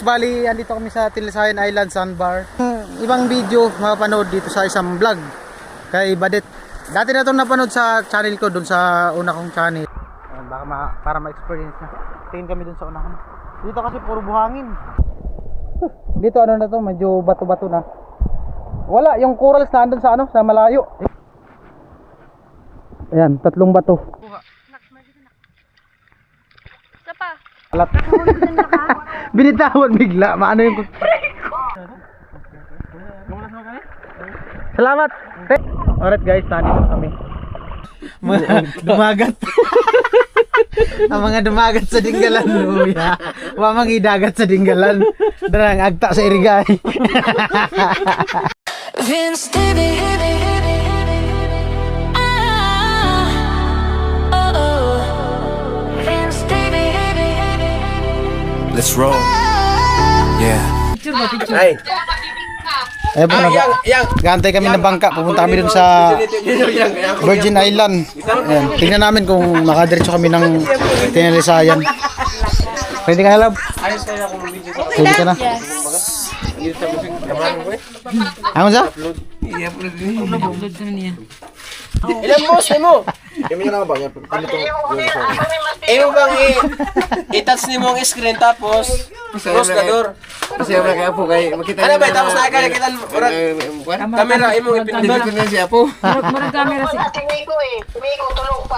bali andito kami sa Tilisayan Island Sandbar. Ibang video mapapanood dito sa isang vlog kay Badet. Dati na itong napanood sa channel ko, dun sa una kong channel. Baka para ma-experience na. Tingin kami dun sa una kong. Dito kasi puro buhangin. Dito ano na to, medyo bato-bato na. Wala, yung corals na andun sa ano, sa malayo. Ayan, 3 bato. Isa pa. Alat. Binitawan bigla, maano yung... Salamat. Alright guys, nandito kami. Dumagat. Ang mga dumagat sa Dinggalan, luya. Wamang idagat sa Dinggalan. Darang agta sa irigay. Vince David. Let's roll. Yeah. Ay. Eh po, gantay kami ng bangka. Pupunta kami dun sa Virgin Island. Ayan. Tingnan namin kung makadiretso kami ng Tilisayan. Pwede ka na, love? Pwede ka na? Ano sa? Ilang boss mo? Imo bang i-touch ni mo ang screen tapos cross ka door. Kasi wala kaya po kay makita. Ano ba tapos na ka kita camera imo ipindot siya po. Murag camera si.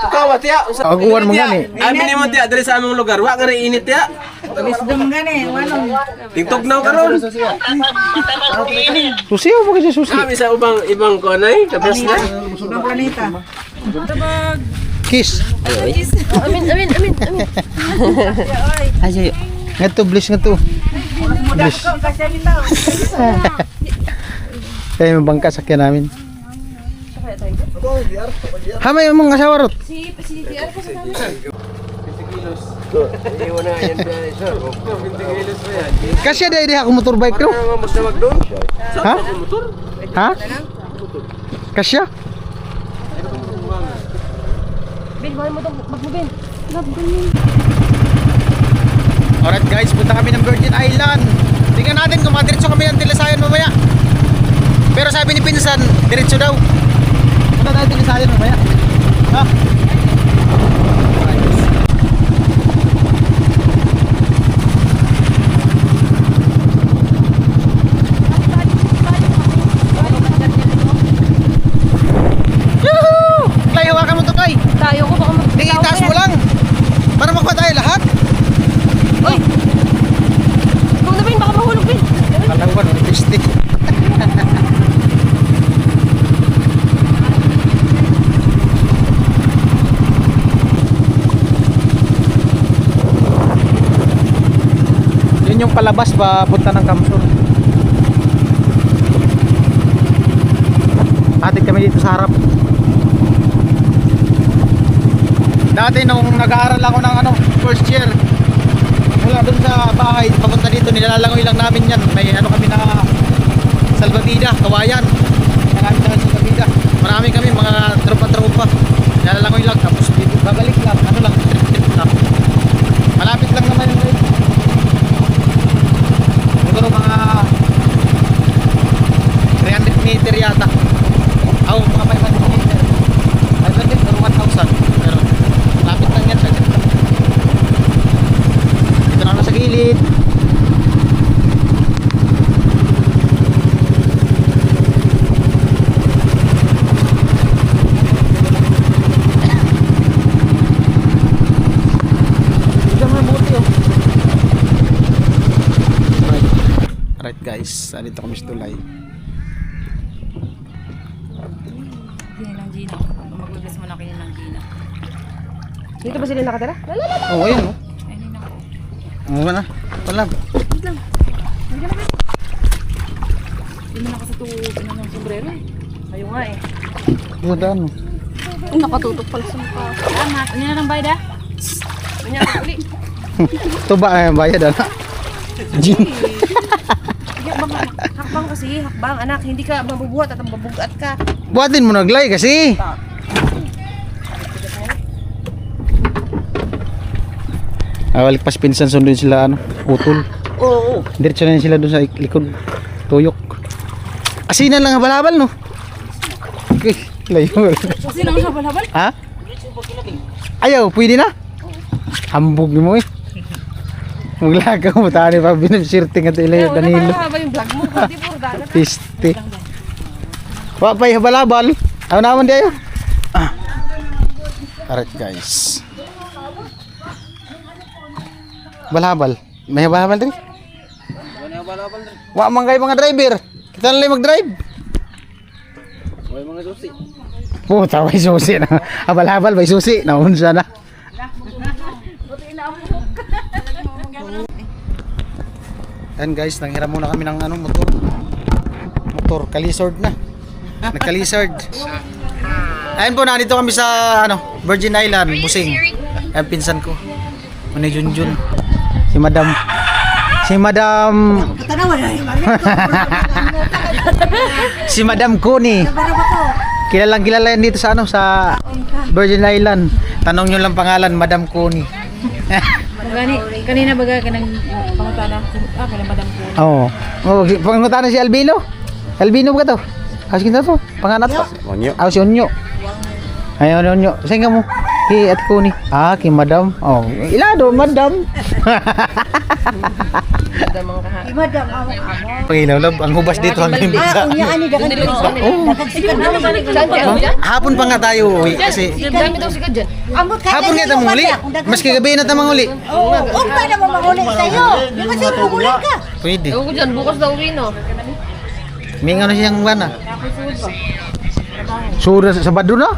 Kawat ya. Aguan mo gani. Abi nimo tiya diri sa among lugar. Wa nga rin init ya. Wisdom gani, wano. Tingtugnaw karon. Susiyo mo kasi susi. Kami sa ibang konay, tapos na. Ibang planeta. Tabag. Kiss. Amin. Ayo. Ngato bliss ngato. Bliss. Kaya may bangka sakyan namin. Hamay mo nga sawarot. Si DR pa sa kami. Iwan na yan sir. 20 kilos pa yan. Kasi dahil ako motorbike ko. Ano mas na magdoon? Ha? Ha? Kasya? Bin, mahal mo itong magbubin. Alright guys, punta kami ng Virgin Island. Tingnan natin kung madiretso kami ng Tilisayan mamaya. Pero sabi ni Pinsan, diretso daw. Punta tayo Tilisayan mamaya. Ha? Yuhuu! Clay, hawakan mo to, Clay. Tayo ko baka Itaas mo lang. Para makuha tayo lahat. Uy! Huwag na bin, baka mahulog bin. Alam ko, lipstick. Yun yung palabas papunta ng Kamsun. Atid kami dito sa harap. Dati nung nag-aaral ako ng first year, mula dun sa bahay papunta dito, nilalangoy lang namin yan. May kami na salvavida, kawayan. Marami na salvavida. Marami kami mga tropa-tropa. Nilalangoy lang tapos dito babalik lang. Trip lang. Malapit lang naman yung lake. Siguro mga 300 meter yata. Mga 500 meter. 500 or 1,000. Pero lapit lang yan sa gitna. Dito na sa gilid. Alright guys, dito kami sa tulay. Yan ang Gina. Maglugas mo na kayo ng Gina. Dito ba sila nakatira? Oo, ayun o. Ayun na ako. Ano ba na? Palab. Wait lang. Hindi mo na kasi ito ng sombrero eh. Ayaw nga eh. Gudaan mo. Nakatutok pala sa mukha. Salamat. Ano na lang bayad ah? Ano na uli? Ito ba ay bayad na? Gin. Hakbang kasi, hakbang anak. Hindi ka mabubuhat at mabubugat ka. Buhatin mo naglay kasi. Balik pas pinsan sundin sila utol. Oo. Diretso na sila doon sa likod. Tuyok. Asinan lang habal-habal, no? Okay, layo. Kasi lang siya balabal. Ha? Ayaw, pwede na? Hambog mo eh. Maglagaw mo, tani pa binabsirting at ilayo, Danilo. Haba yung vlog mo. Hindi puro dagat. Piste. Wapay habal-habal. Ayaw naman di ayo. Alright guys. Balhabal. May habal-habal din? Wa man kay mga driver. Kita na lang mag-drive. May mga susi. Puta, may susi na. Habal-habal, may susi. Naunsa na. Ayan guys, nanghiram muna kami ng motor. Motor, kalisord na. Nagkalisord. Ayan po, nandito kami sa Virgin Island, Busing. Ayan, pinsan ko. Manay Junjun. Si Madam. Si Madam Kuni. Kilalang kilala yan dito sa sa Virgin Island. Tanong nyo lang pangalan, Madam Kuni. Kanina baga ka nang pangutana. Kaya madam ko. Oo. Oh, pangutana si Albino. Albino ba to? Askin na to. Panganat to. Onyo. Si Onyo. Ayun, Onyo. Saan ka mo? Kay at Kuni. Kay Madam. Oh, ilado, Madam. Pangilawlab, ang hubas dito hanggang bisa. Hapon pa nga tayo uwi kasi hapon nga tayo muli. Maski gabi na tayo manguli. Pa na mo mahuli sa'yo. Di ba sa'yo mahuli ka? Pwede. Ewan ko dyan, bukas daw uwi no. May nga na siyang bana. Sura sa Sabado na?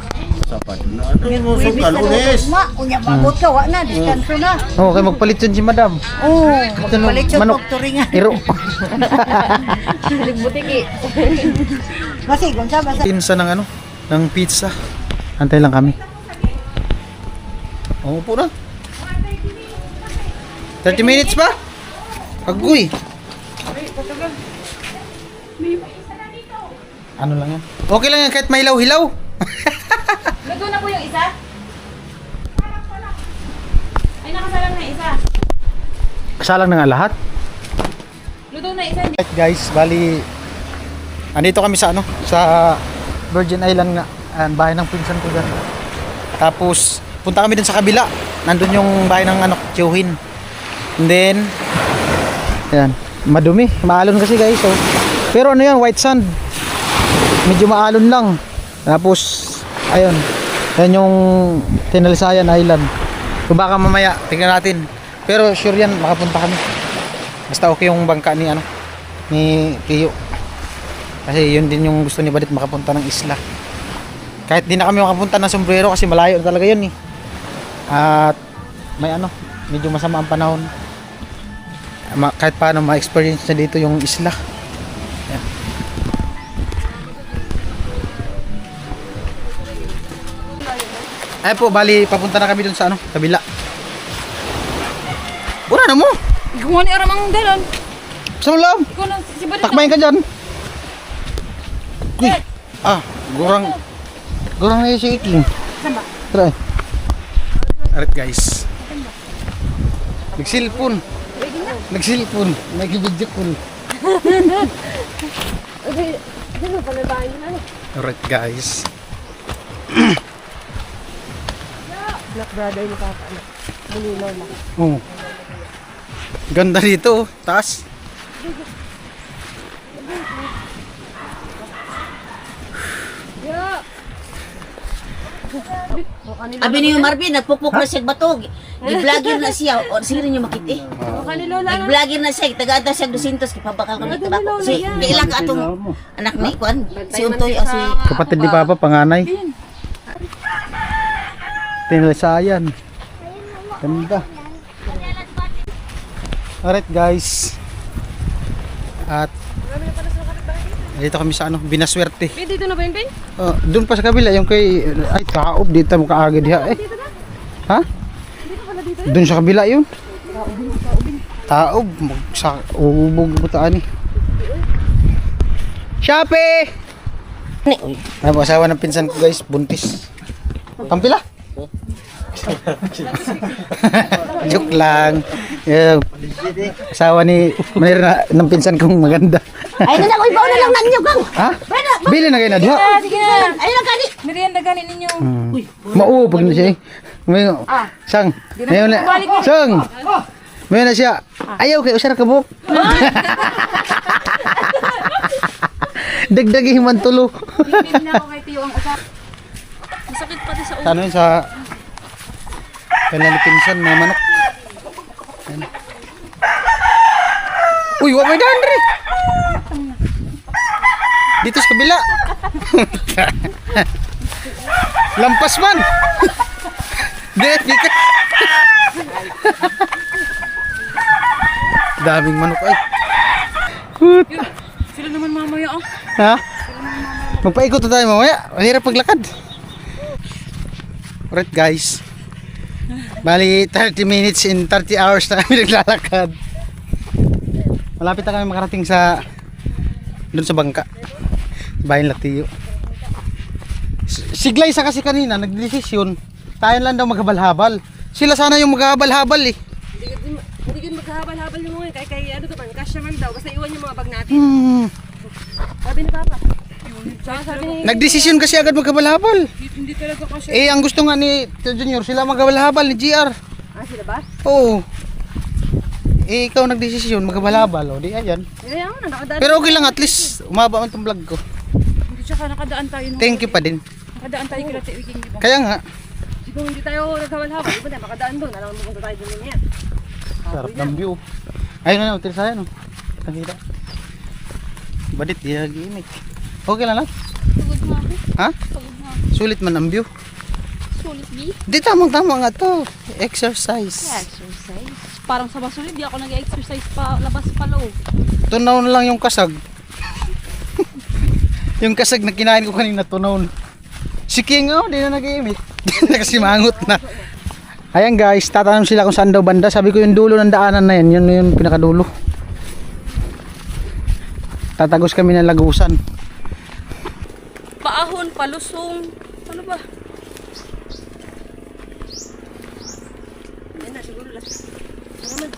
Ma, unya babot ka, wa na, diskanso na. Oo, kaya magpalit yun si Madam. Oo, magpalit yung manok. turingan. Iro. Butiki. Masigon sa basa. Pinsa ng ng pizza. Antay lang kami. Po na. 30 minutes pa? Agoy. Ano lang yan? Okay lang yan kahit may hilaw-hilaw. Luto na po yung isa? Ay, nakasalang na isa. Kasalang na nga lahat. Luto na isa. Right guys, bali andito kami sa sa Virgin Island nga, bahay ng pinsan ko dyan. Tapos punta kami dun sa kabila. Nandun yung bahay ng Tiyuhin. And then ayan, madumi, maalon kasi guys. So, pero yan, white sand. Medyo maalon lang. Tapos ayun, yan yung Tinalisayan Island. So baka mamaya tingnan natin. Pero sure yan, makapunta kami. Basta okay yung bangka ni ni Tiyo. Kasi yun din yung gusto ni Badit, makapunta ng isla. Kahit di na kami makapunta ng Sombrero kasi malayo na talaga yun eh. At may medyo masama ang panahon. Kahit paano ma-experience na dito yung isla. Yan. Ay po, bali papunta na kami dun sa kabila. Wala na mo. Ikaw nga ni Aramang dalon. Sa loob. Ikaw na si Badit. Takmain ka dyan. Uy. Gurang na yung si Ikling. Try. Alright guys. Nagsilpon. Nag-video call. Alright guys. Black brother ni Papa. Bululaw na. Oh. Ganda dito, taas. Abi ni Marvin, nagpupuk na siya batog. Gi-vlogger na siya. O, sige rin yung makiti. Nag-vlogger na siya. Taga-ata siya 200. Kipabakal ko ng tabako. Si, kailan ka atong anak ni Kwan? Si Untoy o si... Kapatid ni Papa, panganay. Tinalisayan. Ganda. Alright guys. At dito kami sa Binaswerte. Dito na ba yun, Ben? Doon pa sa kabila yung kay taob dito mo kaagad diha eh. Ha? Doon sa kabila yun. Taob sa ubog butaan eh. Shopee. Ay po asawa ng pinsan ko guys, buntis. Pampila? Joke lang. Asawa ni mayroon na ng pinsan kong maganda. Ay, na ko ibaw na lang nanyo kang. Ha? Bili na kayo na diha. Sige na. Ay, lang kani. Merienda gani ninyo. Mauubog na siya. May sang. Mayon na. Sang. Mayon na siya. Ayaw kay usar ka buhok. Dagdagi man tulo. Bibili na ako kay Tiyo ang usap. Masakit pati sa ulo. Ano yun sa kailan ni pinsan na manok. Ayan. Uy, wag may daan rin. Dito sa kabila. Lampas man. Di ka. Daming manok ay. Sila naman mamaya oh. Ha? Magpaikot na tayo mamaya. Mahirap paglakad. Alright guys. Bali 30 minutes in 30 hours na kami naglalakad. Malapit na kami makarating sa doon sa bangka. Bayan Latiyo. Siglay sa kasi kanina nagdesisyon tayo lang daw maghabal-habal. Sila sana yung maghabal-habal eh. Hindi yun maghahabal-habal yung mga kay ano to man, kasya man daw, basta iwan yung mga bag natin. Sabi ni Papa. Tsaka sabi ni, Nagdesisyon kasi agad maghabal-habal. hindi talaga kasya. Eh ang gusto nga ni Tio Junior sila maghabal-habal ni GR. Sila ba? Oo. Eh ikaw nagdesisyon maghabal-habal. O di ayan. Kaya nga, nakadaan. Pero okay lang at least umaba man tong vlog ko. Hindi tsaka nakadaan tayo nung Thank you pa din. nakadaan tayo kila Tiyo Wiging, di ba? Kaya nga. Kung hindi tayo naghabal-habal, iba na, makadaan doon. Alam mo kung tayo doon niya. Sarap ng view. Ayun na, util sa'yo no. Ang hira. Badit, di nag-iimik. Okay lang lang. Pagod nga ako. Ha? Pagod nga ako. Sulit man ang view. Sulit, B. Di tamang-tama nga to. Exercise. Exercise. Parang sa basulid, di ako nag-exercise pa, labas pa loob. Tunaw na lang yung kasag. Yung kasag na kinain ko kanina, tunaw na. Si King oh, di na nag-iimik. Nakasimangot na. Ayan guys, tatanong sila kung saan daw banda. Sabi ko yung dulo ng daanan na yan, yun yung pinakadulo. Tatagos kami ng lagusan. Paahon, palusong. Ano ba? Ayun na, siguro last. Naman,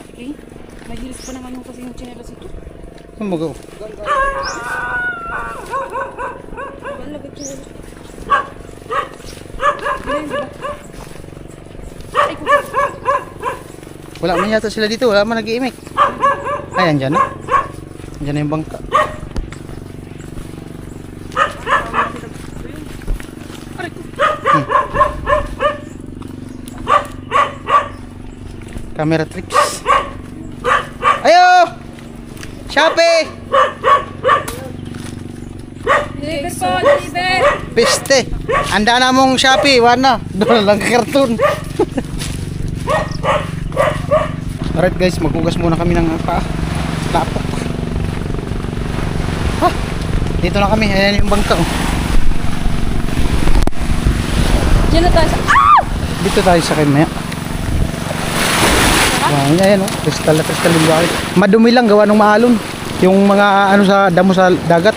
Okay. May hilis pa naman yung kasi yung chinelas ito. Ano mo go? Malagay chinelas. Wala man yata sila dito, wala man nag-iimik. Ayan dyan, no? Dyan na yung bangka. Camera tricks. Ayo! Shopee! Deliver po, deliver! Piste! Anda na mong Shopee, wana. Doon lang karton. Alright guys, maghugas muna kami ng paa. Lapok. Ha! Dito na kami, ayan yung bangka. Oh. Diyan na tayo sa... Dito tayo sa Kimaya. Ayan, ayan oh. Kristal na kristal yung bakit. Madumi lang, gawa ng maalon. Yung mga ano sa damo sa dagat.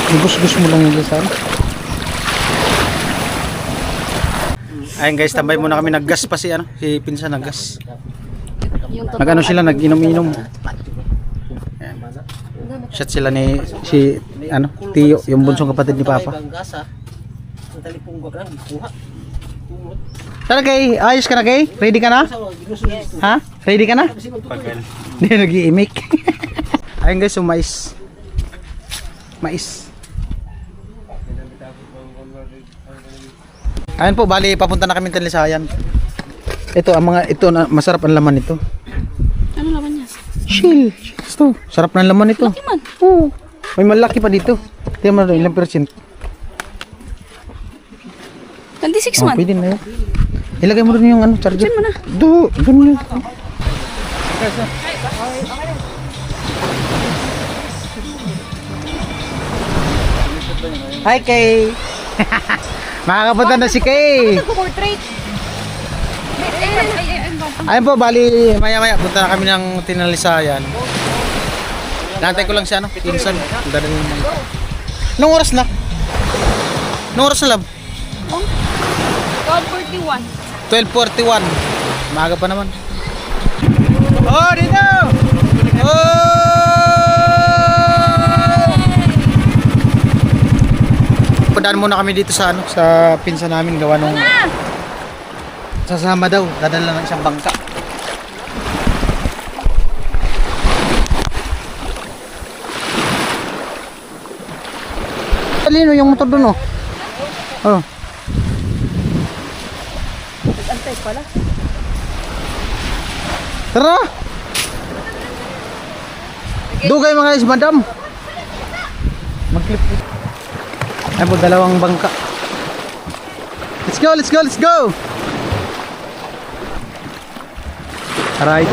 Gus-gus mo lang yung lisan. Ayun guys, tambay muna kami, naggas pa si ano, si pinsan naggas. Nag-ano sila, nag-inom-inom. Ayan. Shot sila ni si ano, Tiyo, yung bunsong kapatid ni Papa. Tara kay, ayos ka na kay? Ready ka na? Ha? Ready ka na? Hindi nag-iimik. Ayun guys, yung mais. Mais. Ayun po, bali papunta na kami Talisayan. Ito ang mga ito na masarap ang laman nito. Ano naman niya? Shill. Ito, sarap ng laman nito. Laki man. Oo. May malaki pa dito. Tingnan mo ilang percent. 26 Oh, man. pwede na yun. Ilagay mo rin yung ano, charger. Diyan mo na. Doon mo na. Hi Kay. Makakapunta na si Kay. Portrait. Ayun po, bali maya-maya punta na kami ng Tinalisayan. Nantay ko lang siya, no? Pinsan. Dali naman. Anong oras na? Anong oras na, love? 12:41. 12:41. Maaga pa naman. Oh, dito! Oh! Padaan muna kami dito sa sa pinsan namin gawa nung sasama daw, dadala ng isang bangka. Talino yung motor doon, oh. Oh. Antay pala. Tara! Dugay mga guys, madam. Mag-clip. Ay po, dalawang bangka. Let's go, let's go, let's go! Alright.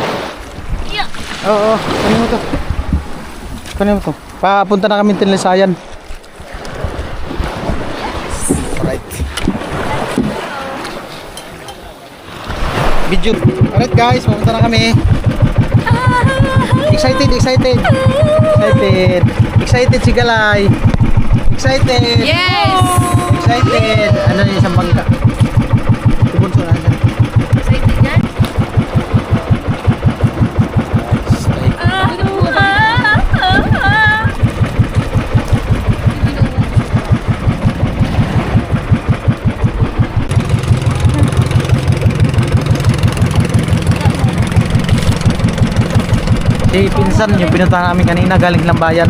Yeah. Oo, kunin mo to. Kunin mo to. Papunta na kami Tinlisayan. Alright. Video. Alright guys, papunta na kami. Excited, excited. Excited. Excited si Galay. Excited. Yes! Excited. Ano yung isang bangka? Tubunso na dyan. Excited yan? Si pinsan yung pinuntahan namin kanina galing lang bayan.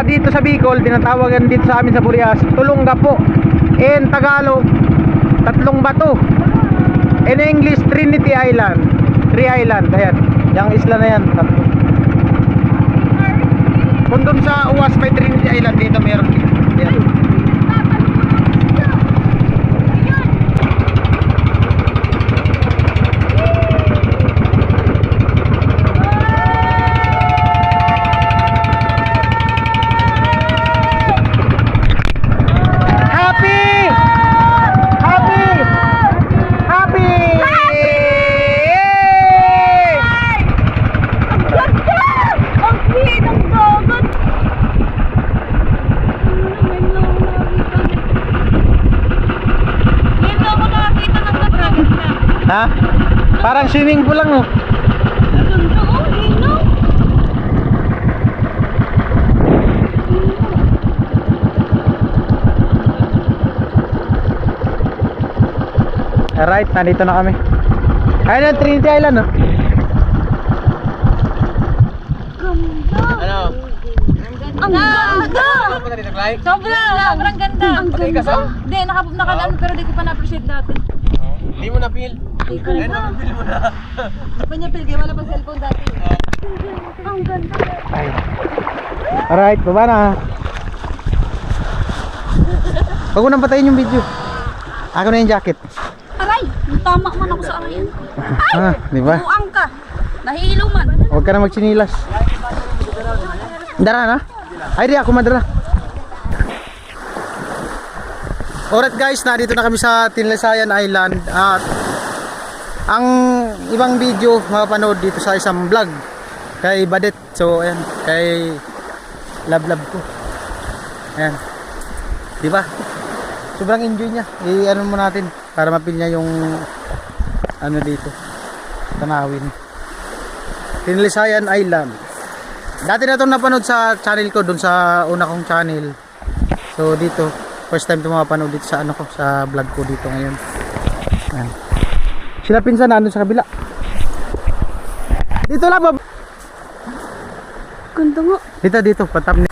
Dito sa Bicol, tinatawagan dito sa amin sa Burias, Tulonggapo. In Tagalog, Tatlong Bato. In English, Trinity Island. 3 island, ayan. Yung isla na yan, tatlo. Kung doon sa Uwas may Trinity Island, dito meron. Ayan. Parang swimming pool lang, oh. Alright, nandito na kami. Ayun ang Trinity Island, oh. Ano? Ang ganda! Sobrang ganda. Patay ka sa? Hindi, nakadaan pero di ko pa na-appreciate dati. Hindi mo na-feel. Di ko na. Na-feel mo na. Hindi pa niya pilgay, wala pa cellphone dati. Ang ganda. Ay. Alright, baba na. Huwag ko nang patayin yung video. Ako na yung jacket. Aray, tama man ako sa akin. Di ba? Buang ka. Nahilo man. Huwag ka na magchinilas. Dara na? Ay, di ako madara. Alright guys, nandito na kami sa Tinlisayan Island. At ang ibang video mapapanood dito sa isang vlog kay Badet. So ayan, kay love ko. Ayan. Di ba? Sobrang enjoy niya. I-ano mo natin para mapil niya yung ano dito. Tanawin. Tinlisayan Island. Dati na itong napanood sa channel ko, dun sa una kong channel. So dito, first time ito mapanood dito sa ano ko, sa vlog ko dito ngayon. Ayan. Sila pinsan na sa kabila. Dito lang, bab. Ganda nga. Dito, patap ni.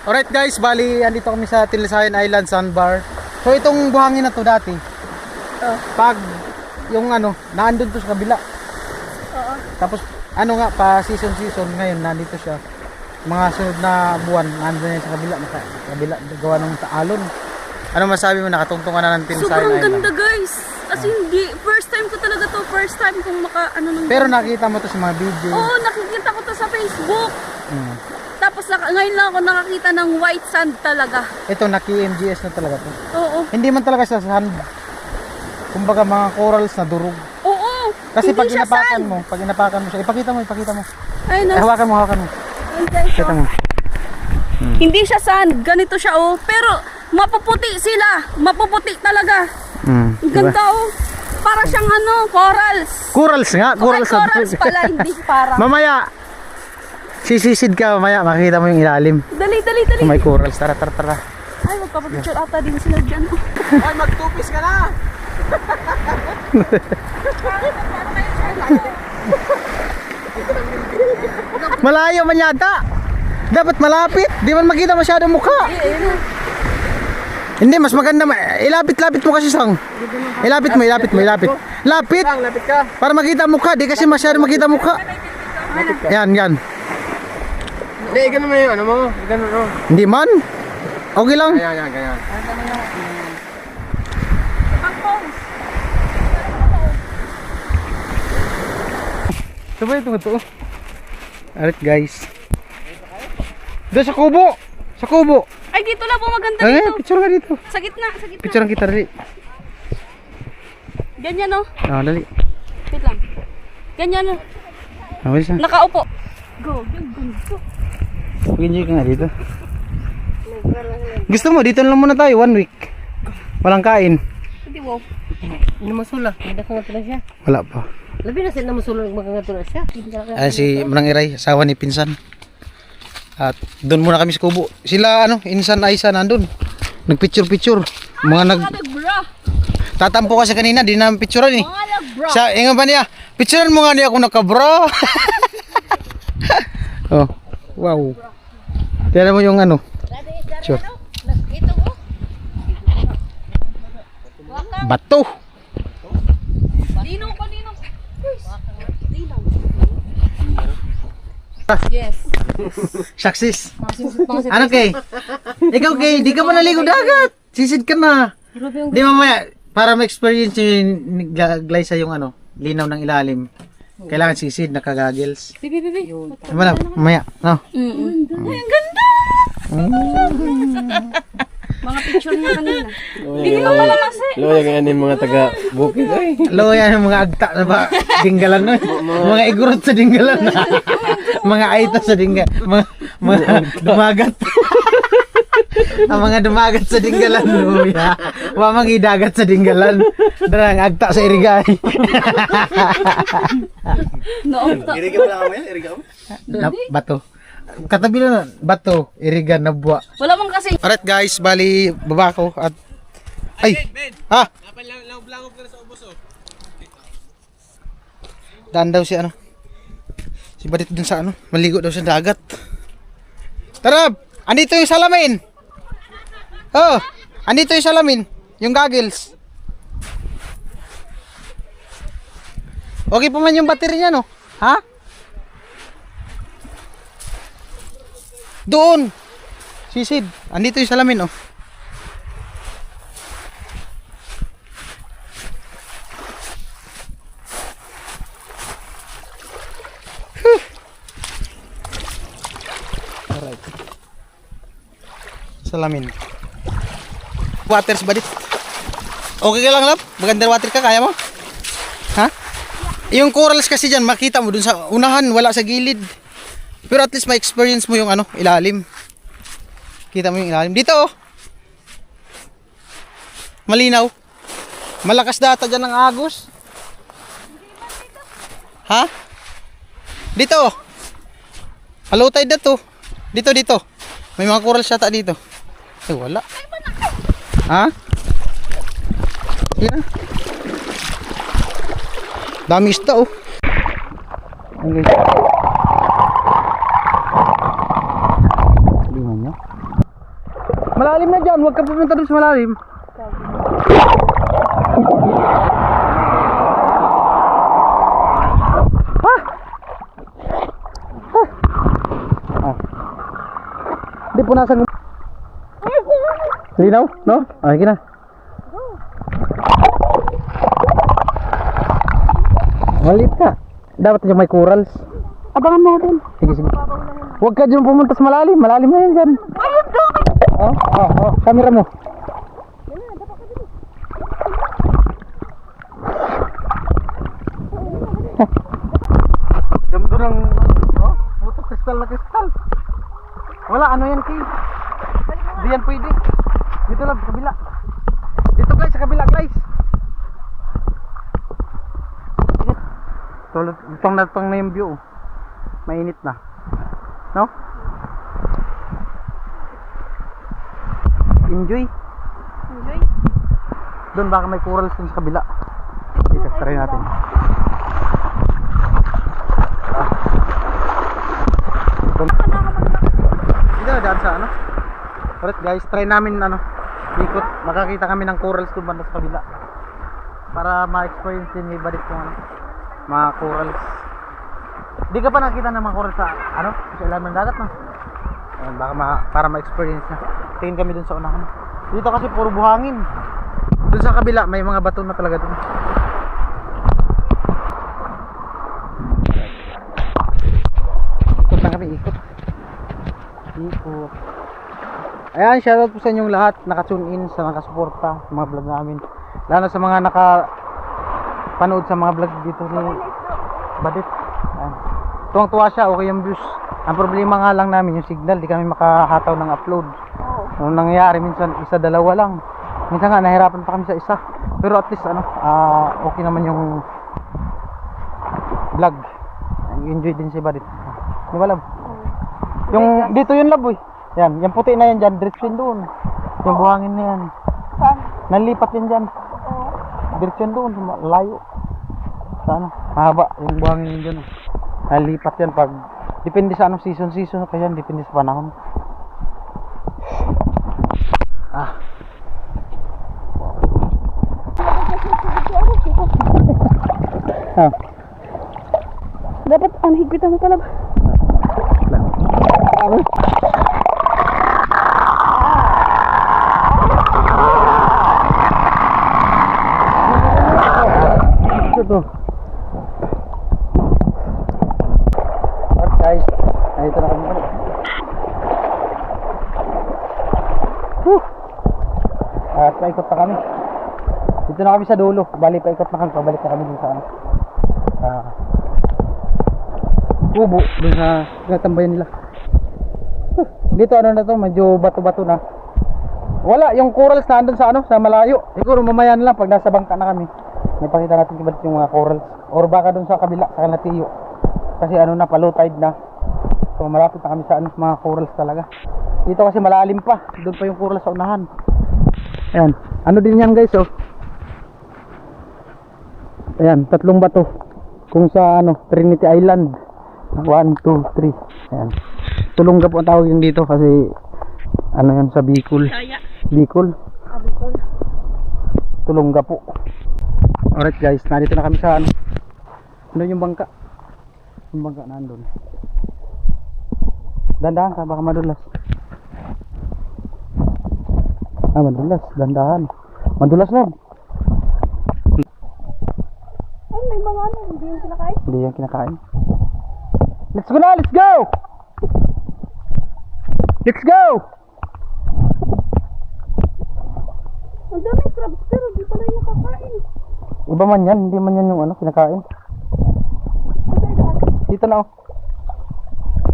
Alright guys, bali andito kami sa Tinlisayan Island Sandbar. So itong buhangin na to dati. Pag yung ano, naandun to sa kabila. Tapos ano nga pa season ngayon nandito siya. Mga sunod na buwan nandun yan sa kabila, gawa ng alon. Ano masabi mo, nakatungtungan na ng Tinlisayan Sobrang Island? ganda guys. As in, first time ko talaga to. First time kong Pero nakita mo to sa mga video. Oo, nakikita ko to sa Facebook. Mm. Tapos ngayon lang ako nakakita ng white sand talaga. Ito naki-MGS na talaga to. Oo. Hindi man talaga sa sand. Kumbaga mga corals na durog. Oo. Kasi hindi siya pag sand. inapakan mo siya, ipakita mo. Ay, Hawakan mo. Kita mo. Hindi siya sand. Ganito siya oh. Pero mapuputi sila. Mapuputi talaga. Ang ganda oh. Para siyang ano, corals. Corals nga, corals. Ay, corals pala, hindi para. Mamaya, sisisid ka mamaya, makikita mo yung ilalim. Dali. Kung may corals, tara. Ay, magpapapicture ata din sila dyan. Ay, magtupis ka na! Malayo man yata. Dapat malapit, di man makita masyadong mukha. Hindi, mas maganda. Ilapit mo kasi sang. Ilapit mo. Lapit. Lapit ka. Para makita mukha, di kasi masyadong makita mukha. Yan. Hindi, ganun mo yung ano mo. Ganun mo. Hindi man. Okay lang. Ganyan. Ito ba ito? Alright guys. Doon sa kubo. Ay, dito lang po maganda Ay, dito. picture ka dito. Sa gitna. Picture kita dali. Ganyan oh. Dali. Wait lang. Ganyan oh. Nawala siya. Nakaupo. Go. Go. Mag-enjoy ka nga dito. Gusto mo, dito lang muna tayo, 1 week. Walang kain. Hindi wow. Hindi masula. Hindi ka nga pala siya. Wala pa. Labi na sila masula magkakatula siya. Ayan si Manang Iray, asawa ni Pinsan. At doon muna kami sa kubo. Sila Insan Aisa nandun. Nagpicture. Mga Bra. tatampo kasi kanina, di namin picturean eh. Bra. Sa ingon pa niya, picturean mo nga niya ako nakabra. Oh, wow. Tignan mo yung picture. Bato. Dino. Yes. Success. Ano kay? Ikaw kay, di ka pa naligo dagat. Sisid ka na. Di mamaya, para ma-experience yung Glyza yung linaw ng ilalim. Kailangan sisid, nakagagels. Bibi. Mamaya, no? Ay, ang ganda! Mga picture niya kanina. Hindi ka pala kasi. Loya ganyan yung mga taga-bukid. Ay. Hello, yan ang mga agta na ba? Dinggalan no? Mga igurot sa dinggalan na. Mga aita sa dinggalan. Mga dumagat. Ang mga dumagat sa dinggalan, luya. Wa mang idagat sa dinggalan. Darang agta sa irigay. Noong to. Irigaw lang kami, irigaw. Bato. Katabi na bato, irigan na buwa. Wala mong kasi. Alright guys, bali baba ko at ay. Ha? Langob ka na sa ubos oh. Daan daw si ano. Si Badit dun sa ano, maligo daw sa dagat. Tara, andito yung salamin. Oh, andito yung salamin, yung goggles. Okay pa man yung battery niya, no? Ha? Doon. Sisid, andito yung salamin, oh. Alright. Salamin. Waters Badit. Okay ka lang, love? Maganda water ka, kaya mo? Ha? Yung corals kasi dyan, makita mo dun sa unahan, wala sa gilid. Pero at least may experience mo yung ano, ilalim. Kita mo yung ilalim. Dito oh. Malinaw. Malakas data dyan ng agos. Ha? Dito oh. Hello tide na to. Dito, dito. May mga corals yata dito. Eh, wala. Ha? Yan. Dami isda oh. Okay. Tingnan nyo. Malalim na dyan. Huwag ka pumunta doon sa malalim. Hindi po nasa linaw, no? Okay na. Malit ka. Dapat yung may corals. Abangan mo din. Sige, sige. Huwag ka dyan pumunta sa malalim. Malalim na yan dyan. Oh. Kamera mo. Ganda ng buto kristal na kristal. Wala, ano yan, Kay? Hindi yan pwede. Dito lang, sa kabila. Dito guys, sa kabila guys. Lutong na lutong na yung view. Mainit na. No? Enjoy. Enjoy. Doon baka may corals dun sa kabila. Dito, try natin. Dito na daan sa ano. Alright guys, try namin ano, ikot. Makakita kami ng corals doon banda sa kabila. Para ma-experience din ni Badit kung ano, mga corals. Di ka pa nakita ng mga corals sa ano, sa ilalim ng dagat, no? Ayan, baka para ma-experience na. Tingin kami dun sa unahan. Dito kasi puro buhangin. Dun sa kabila may mga bato na talaga dun. Ikot na kami, ikot. Ikot. Ayan, shoutout po sa inyong lahat naka-tune in, sa nakasuporta sa mga vlog namin. Lalo sa mga nakapanood sa mga vlog dito ni Badit. Ayan. Tuwang-tuwa siya, okay yung views. Ang problema nga lang namin yung signal, di kami makahataw ng upload. Ano nangyayari, minsan isa, dalawa lang. Minsan nga nahirapan pa kami sa isa. Pero at least ano, okay naman yung vlog. Enjoy din si Badit. Di ba, love? Yung dito yun, love, yan, yung puti na yan dyan, diretso yun doon. Yung buhangin na yan. Saan? Nalipat yan dyan. Diretso yun doon, layo. Sana, mahaba yung buhangin yun dyan. Nalipat yan pag, depende sa anong season kaya depende sa panahon. Dapat ang higpitan mo pala ba? Ito. Alright guys, nandito na kami ulit. At paikot na kami. Dito na kami sa dulo. Bali paikot na kami. Pabalik na kami dun sa ano, kubo dun sa tambayan nila. Dito ano na to, medyo bato-bato na. Wala, yung corals na andun sa ano, sa malayo. Siguro mamaya na lang pag nasa bangka na kami. May pakita natin kung yung mga corals. Or baka dun sa kabila, sa Kalatiyo. Kasi ano na, low tide na. So malapit na kami sa ano, mga corals talaga. Dito kasi malalim pa. Doon pa yung corals sa unahan. Ayan, ano din yan guys oh. Ayan, 3 bato. Kung sa ano, Trinity Island. 1, 2, 3. Ayan. Tulungga po ang tawag yun dito kasi ano yun sa Bicol. Bicol. Tulungga po. Alright guys, nandito na kami sa ano. Ano yung bangka? Yung bangka nandun. Dandahan ka, baka madulas. Madulas, dandahan. Madulas lang. Ay, may mga ano, hindi yung kinakain. Hindi yan kinakain. Let's go na, let's go! Let's go! Ang daming crabs pero di pala yung nakakain. Iba man yan, hindi man yan yung ano, kinakain. Dito na oh.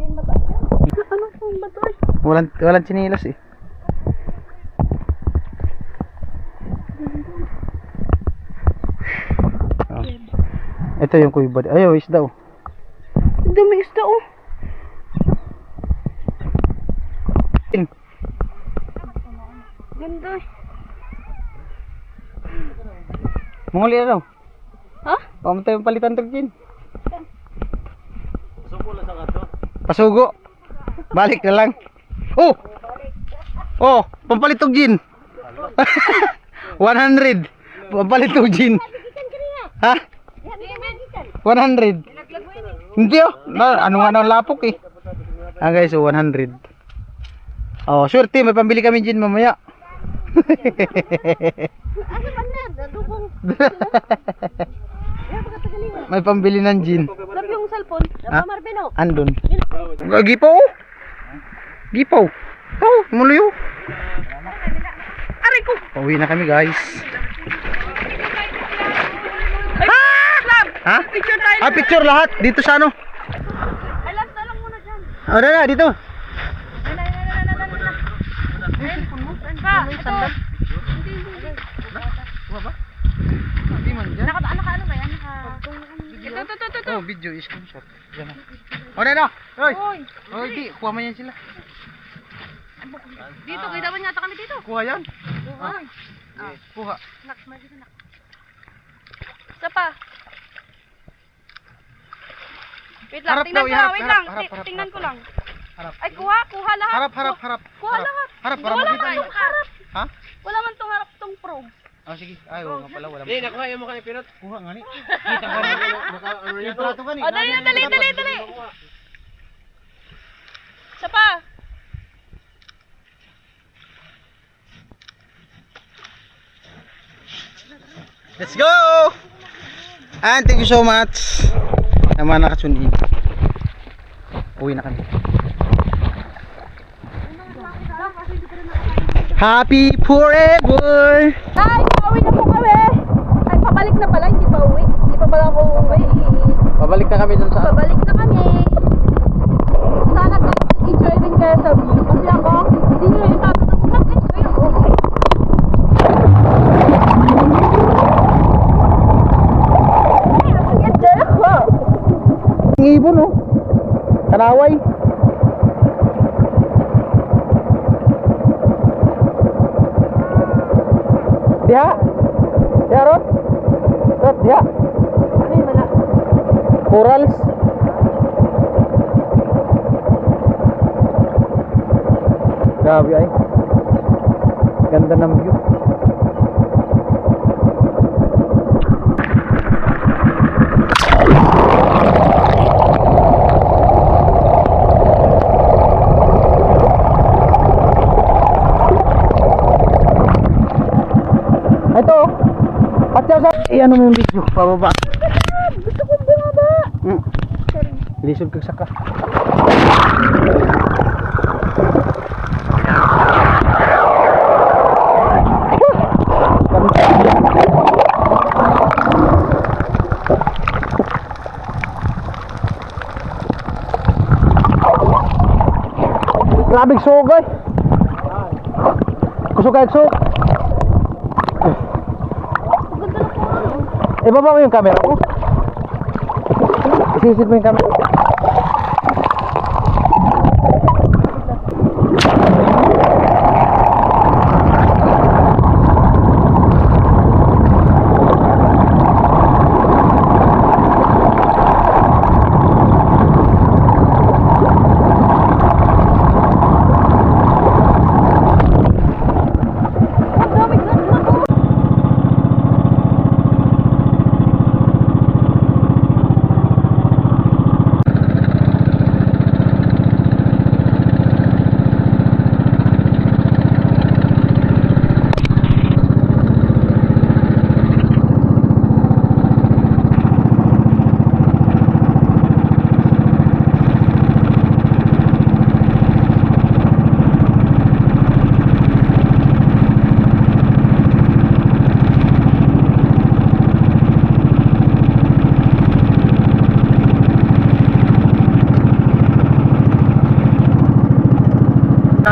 Yan, mataas yan. Ano yung bato eh? Walang chinilas eh. Oh. Ito yung kuybad. Ayaw, isda oh. Ang daming isda oh. Ganda eh. Munguli na daw. Ha? Pamatay yung palitan to gin. Pasugo. Balik na lang. Oh! Oh, pampalit tog gin. 100. Pampalit tog gin. Ha? 100. Hindi oh. Ano nga nang lapok eh. Ah guys, so 100. Oh, sure may pambili kami gin mamaya. May pambili ng gin. Sarap yung cellphone. Ha? Marvin oh. Andun. Gipaw. Gipaw. Oh, muluyo. Aray ko. Pauwi na kami guys. Ha? Picture tayo. Ah, picture lahat dito sa ano? Ay, last na lang muna dyan. Oh, na dito. Naka-ano ba yan? Ito. Oh, video is screenshot. Yan. Oh, na. Hoy. Hoy, di kuha man yan sila. Dito, kita ba yata kami dito? Kuha yan. Kuha. Isa pa. Wait lang, Harap tingnan daw, ko lang, harap, wait harap, lang. harap, Tingnan ko lang. Harap. Ay, kuha lahat. Harap. Kuha lahat. Harap para Wala makita man niyo. tong harap. Ha? Wala man tong harap tong probe. Oh, sige. Ay, wala pala, wala. Hindi, nakuha yung mukha ni Pinot. Kuha nga ni. Kita ka ni. Litrato ka ni. O, dali. Isa pa. Let's go! And thank you so much. Naman nakatune in. Uwi na kami. Happy forever! Ay, pauwi na po kami. Ay, pabalik na pala, hindi pa uwi. Hindi pa pala ako uwi. Pabalik na kami dun sa Pabalik na kami. Sana guys, enjoy rin kayo sa view. Kasi ako, hindi nyo yung tatanong ko, enjoy ako. Enjoy ako. ibon oh. Kanaway. Diha. Diha Rod. Rod, diha. Corals. Grabe ay. Ganda ng view. Ito. Patyaw sa ano mo yung video, pababa. Gusto kong bumaba. Lisod kag saka. Grabing sugay. Kusog kahit sok. Ibaba mo yung camera ko. Isisit mo yung camera.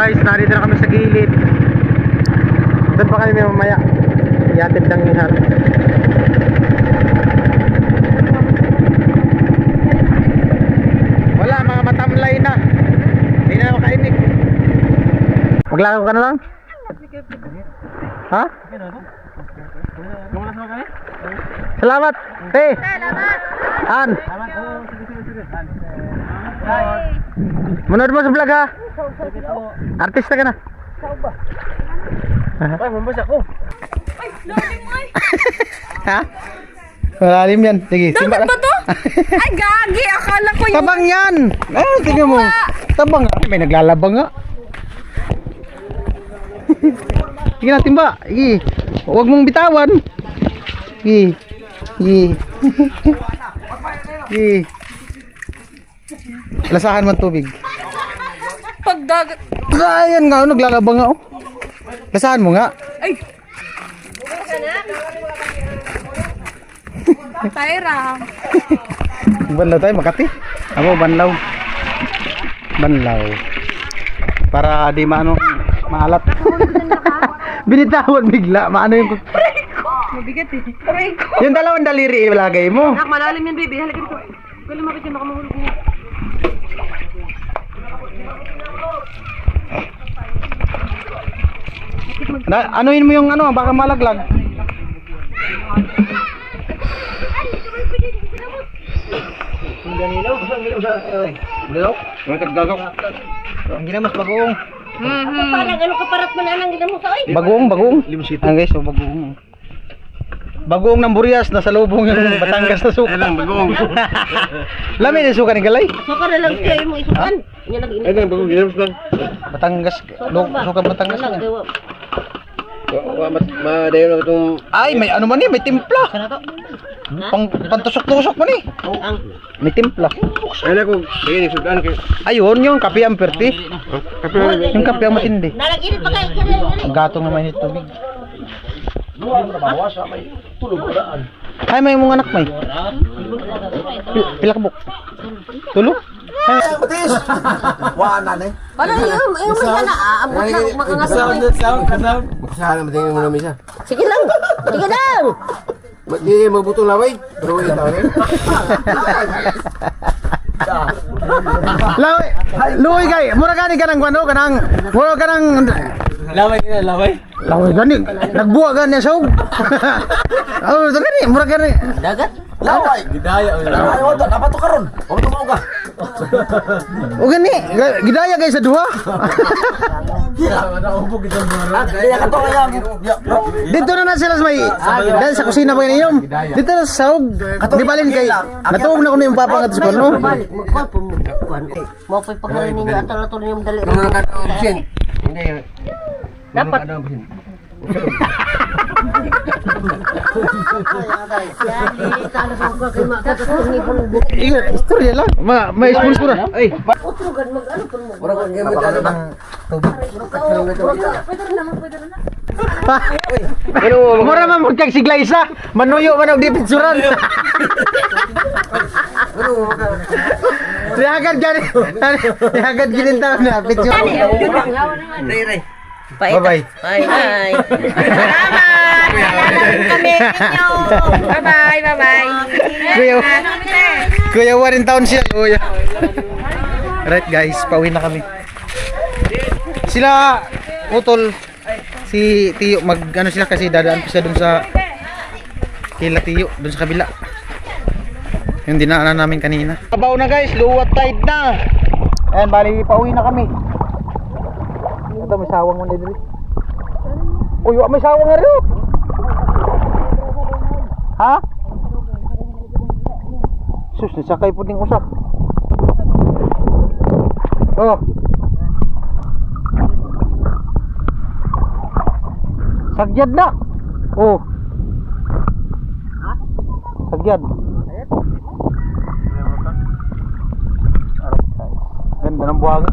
Guys, narito na kami sa gilid. Doon pa kami mamaya. Iatid lang yung harap. Wala, mga matamlay na. Hindi na makainig. Maglakaw ka na lang? Ha? Salamat! Te! Salamat! An! Manood mo sa vlog ha? Artista ka na? Ay, mambas ako. Ay, lalim ay. Ha? Malalim yan. Sige, simba Dagat ka. ba to? Ay, gagi. Akala ko yung... Tabang yan! Ay, tingnan mo. Tabang. Ay, may naglalabang nga. Sige natin ba? Sige. Huwag mong bitawan. Sige. Sige. Sige. Lasahan mo ang tubig. Pag dagat... Ayan nga, naglalabang nga. Oh. Lasahan mo nga. Ay! Tyra. Banlaw tayo, Makati. Ako, banlaw. Banlaw. Para di maano, maalat. Binitawan bigla, maano yung... Mabigat eh. Yung dalawang daliri ilagay mo. Nak, malalim yan, baby. Halika dito. Kaya lumapit yan, baka mahulog niya. Anuhin mo yung ano, baka malaglag. Ang ginamas bagong. Parang ano ka parat man anang ginamo sa oy. Bagong. Ang guys, oh, bagong. Bagong ng Burias, nasa lubong yung Batangas na suka. Ayun, bagong. Lamin yung suka ni Galay. Suka na lang kayo mo isukan. Nya lagi ini. Ayun, bagong ginamos lang. Batangas, suka Batangas Lang na. gawa. Madayo na itong... Ay, may ano man eh, may timpla. Sana to? Pantusok-tusok man eh. Ang May timpla. Ayun ako, ayun, isudan kayo. Ayun, yung kape ang perti. Yung kape ang matindi. nalagin pa kay kaya. Ang gatong naman yung tubig. Ay, may mga anak may. Pilakbok. Tulog? Ay, Wala yung may na aabot lang makangasaw. Masahan naman tingin mo namin siya. Sige lang. Sige lang. Ba't di magbutong laway? Pero yung tao rin. Laway, luoy kay, mura gani ka ng kwano, mura ka ng... Laway ka na, laway. Laway gani, nagbuwa gani sa hug. Oh, ito gani, mura gani. Dagat. Gidaya. O gani, gidaya kay sa duha. Dito na sila sa may, dahil sa kusina pa yun. Dito na sa hug, di balin kay, natuog na ko na yung papa nga sa kwano. Balik mo ko pumukuan. Mo pa pagkain ninyo atol yung dali. Ano na ka sin? Hindi. Dapat Iya, istorya lang. May sponsor. Ay, Utrugan mag-ano pun mo. Mura ka gamit ano ba? mura man magkag sigla isa. Manuyo man og di pitsuran. Riagad gani. Riagad ginintaw na pitsuran. Ray. Bye-bye. Bye-bye. Salamat. Kami ninyo. Bye-bye. Bye-bye. Kuya, kuya 1 taon siya, kuya. Right guys, pauwi na kami. Sila, utol, si Tiyo, ano sila kasi dadaan pa siya dun sa kila Tiyo, dun sa kabila. Yung dinaanan namin kanina. Kabaw na guys, luwat tide na. Ayan, bali, pauwi na kami. Ito, may sawang mo na dito. Uy, may sawang nga rin. Ha? Sus, nasakay po ding usap. Oh. Sagyad na. Oh. Sagyad. Ganda ng buhangin.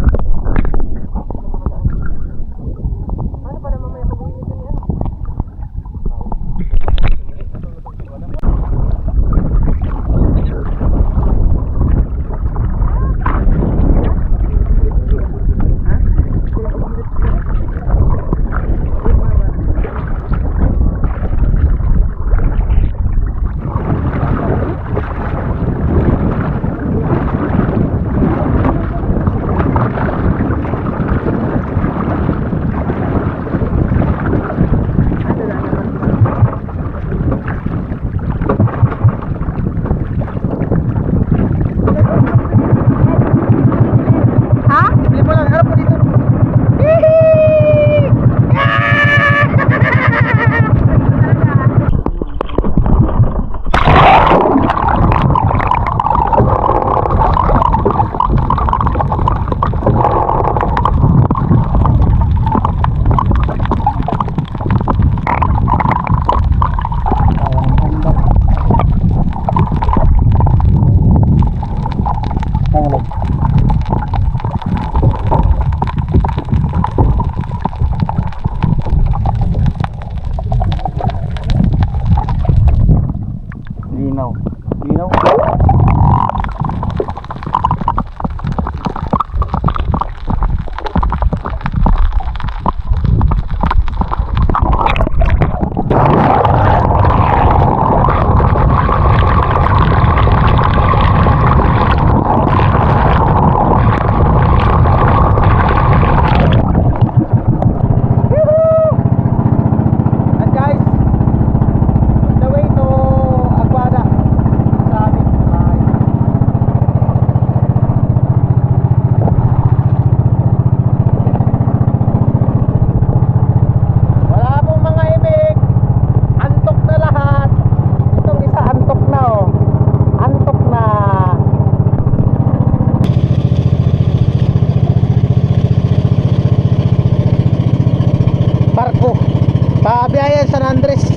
Pabiyayan San Andres.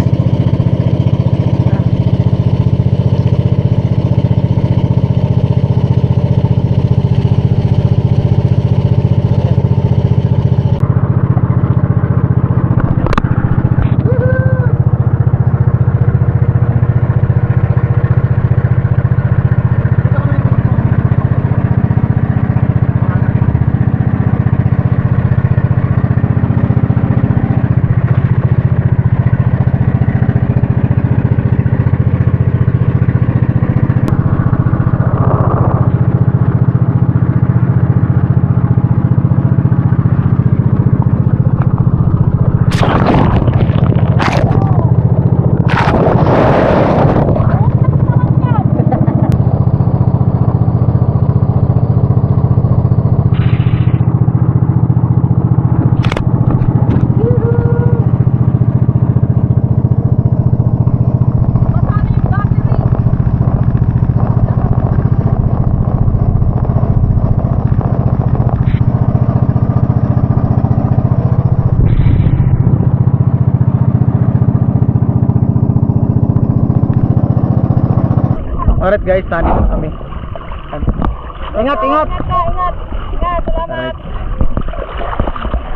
Alright guys, tani kami. Ingat, ingat. Ingat. Salamat.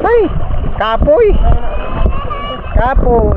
Ay, kapoy. Kapoy.